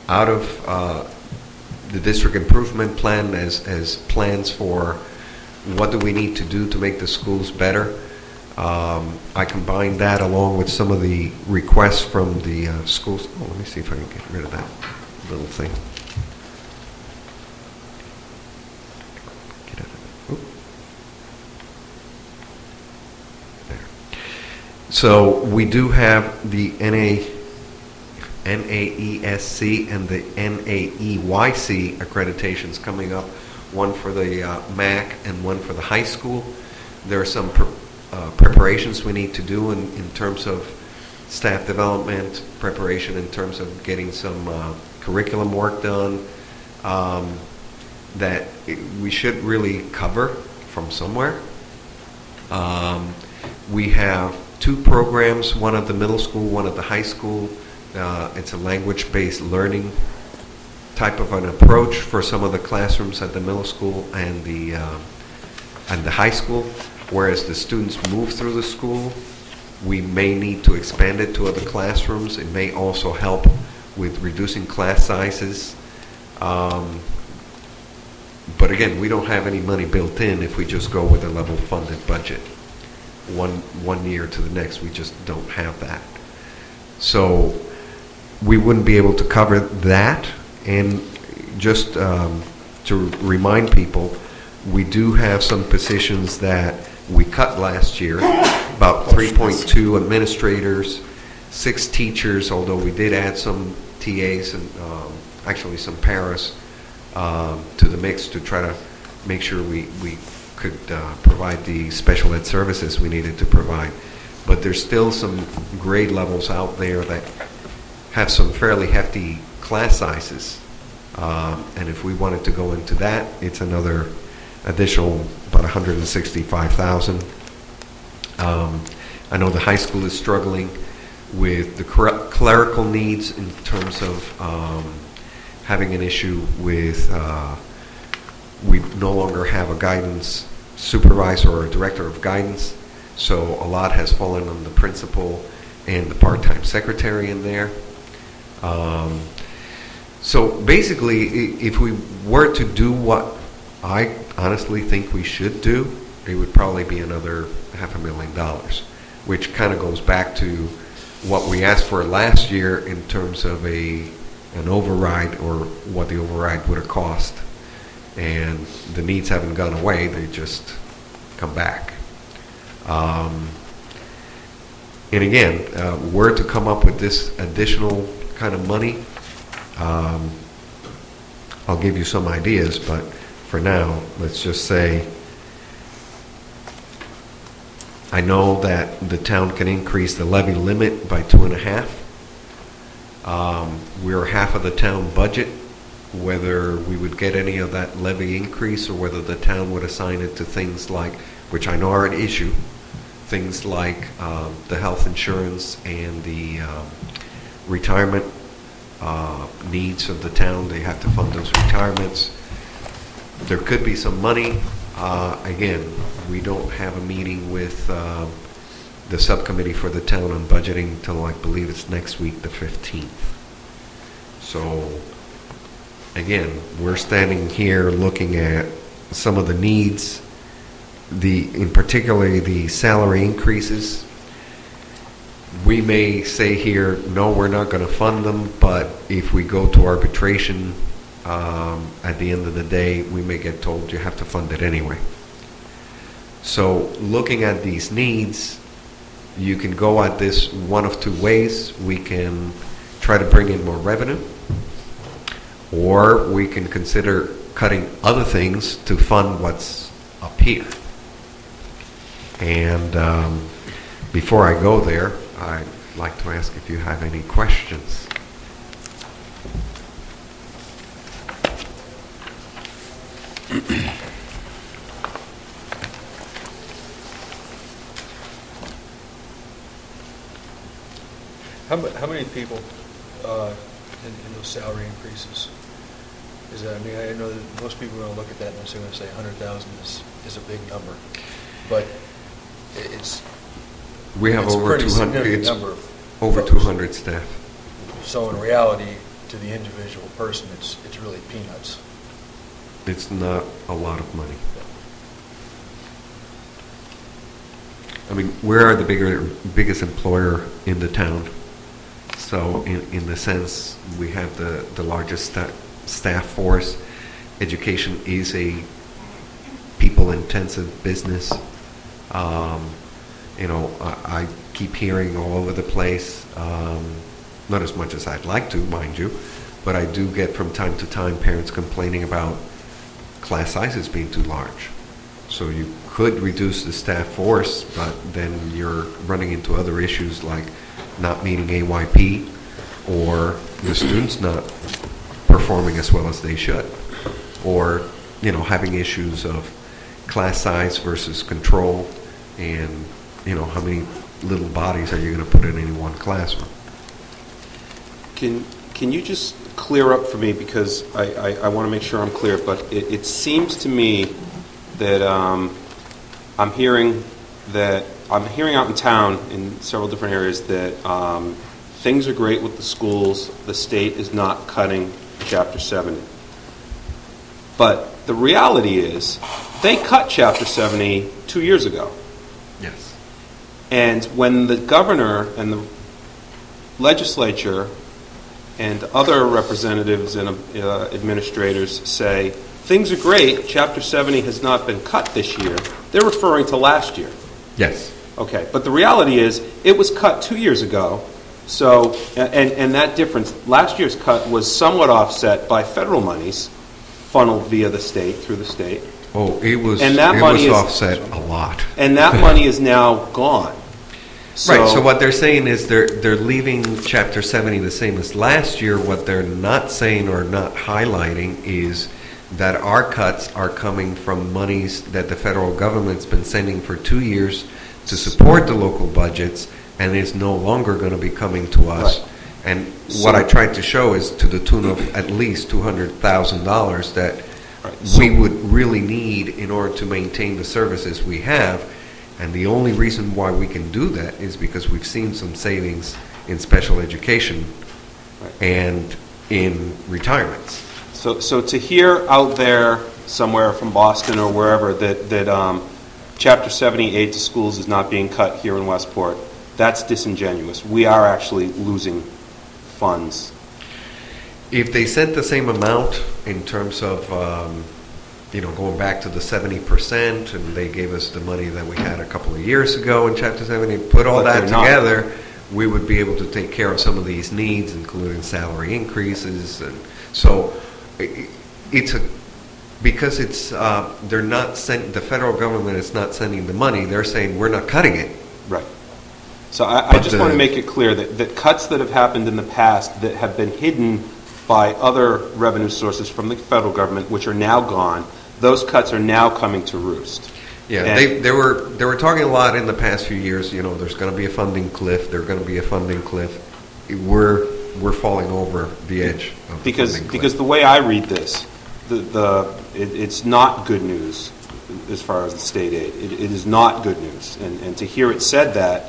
out of the district improvement plan as plans for what do we need to do to make the schools better. I combined that along with some of the requests from the schools. Oh, let me see if I can get rid of that little thing. Get out of it. Oop. There. So we do have the NAESC and the NAEYC accreditations coming up, one for the MAC and one for the high school. There are some preparations we need to do in terms of staff development, preparation in terms of getting some curriculum work done that we should really cover from somewhere. We have two programs, one at the middle school, one at the high school. It's a language-based learning type of an approach for some of the classrooms at the middle school and the high school. Whereas the students move through the school, we may need to expand it to other classrooms. It may also help with reducing class sizes. But again, we don't have any money built in if we just go with a level funded budget. One year to the next, we just don't have that. So we wouldn't be able to cover that. And just to remind people, we do have some positions that we cut last year, about 3.2 administrators, 6 teachers, although we did add some TAs and actually some paras to the mix to try to make sure we could provide the special ed services we needed to provide. But there's still some grade levels out there that have some fairly hefty class sizes. And if we wanted to go into that, it's another additional about $165,000. I know the high school is struggling with the clerical needs in terms of having an issue with we no longer have a guidance supervisor or a director of guidance, so a lot has fallen on the principal and the part-time secretary in there. So basically, if we were to do what I honestly think we should do, it would probably be another $500,000, which kind of goes back to what we asked for last year in terms of an override or what the override would have cost. And the needs haven't gone away, they just come back. And again, were to come up with this additional kind of money, I'll give you some ideas, but for now, let's just say I know that the town can increase the levy limit by 2.5. We're half of the town budget. Whether we would get any of that levy increase or whether the town would assign it to things like, which I know are an issue, things like the health insurance and the retirement needs of the town. They have to fund those retirements. There could be some money. Again, we don't have a meeting with the subcommittee for the town on budgeting until I believe it's next week, the 15th. So again, we're standing here looking at some of the needs, in particular the salary increases. We may say here, no, we're not going to fund them, but if we go to arbitration, at the end of the day, we may get told you have to fund it anyway. So looking at these needs, you can go at this one of two ways. We can try to bring in more revenue, or we can consider cutting other things to fund what's up here. And before I go there, I'd like to ask if you have any questions. How many people in those salary increases? Is that, I mean, I know that most people are going to look at that and they're going to say 100,000 is a big number, but we have over 200. It's number over 200 staff. So in reality, to the individual person, it's really peanuts. It's not a lot of money. I mean, we're the biggest employer in the town. So in the sense, we have the largest staff force. Education is a people-intensive business. I keep hearing all over the place, not as much as I'd like to, mind you, but I do get from time to time parents complaining about class sizes being too large. So you could reduce the staff force, but then you're running into other issues like not meeting AYP or the students not performing as well as they should, or having issues of class size versus control, and how many little bodies are you going to put in any one classroom. Can you just clear up for me, because I want to make sure I'm clear, but it seems to me that I'm hearing out in town in several different areas that things are great with the schools. The state is not cutting Chapter 70. But the reality is they cut Chapter 70 2 years ago. Yes. And when the governor and the legislature and other representatives and administrators say, things are great, Chapter 70 has not been cut this year, they're referring to last year. Yes. Okay, but the reality is it was cut 2 years ago, so, and that difference, last year's cut was somewhat offset by federal monies funneled via the state, through the state. Oh, it was offset a lot. And that money is now gone. So, right, so what they're saying is they're leaving Chapter 70 the same as last year. What they're not saying or not highlighting is that our cuts are coming from monies that the federal government's been sending for 2 years to support the local budgets, and is no longer going to be coming to us. Right. And what I tried to show is to the tune of at least $200,000 that we would really need in order to maintain the services we have. And the only reason why we can do that is because we've seen some savings in special education and in retirements. So to hear out there somewhere from Boston or wherever that Chapter 70 aid to schools is not being cut here in Westport, that's disingenuous. We are actually losing funds. If they sent the same amount in terms of, going back to the 70%, and they gave us the money that we had a couple of years ago in Chapter 70, put all that together, we would be able to take care of some of these needs, including salary increases. And so because they're not the federal government is not sending the money, they're saying we're not cutting it. Right. So I just want to make it clear that cuts that have happened in the past that have been hidden by other revenue sources from the federal government, which are now gone, those cuts are now coming to roost. Yeah, and they were talking a lot in the past few years. There's going to be a funding cliff. There's going to be a funding cliff. We're falling over the edge of the funding cliff. Because the way I read this, it's not good news as far as the state aid. It is not good news, and to hear it said that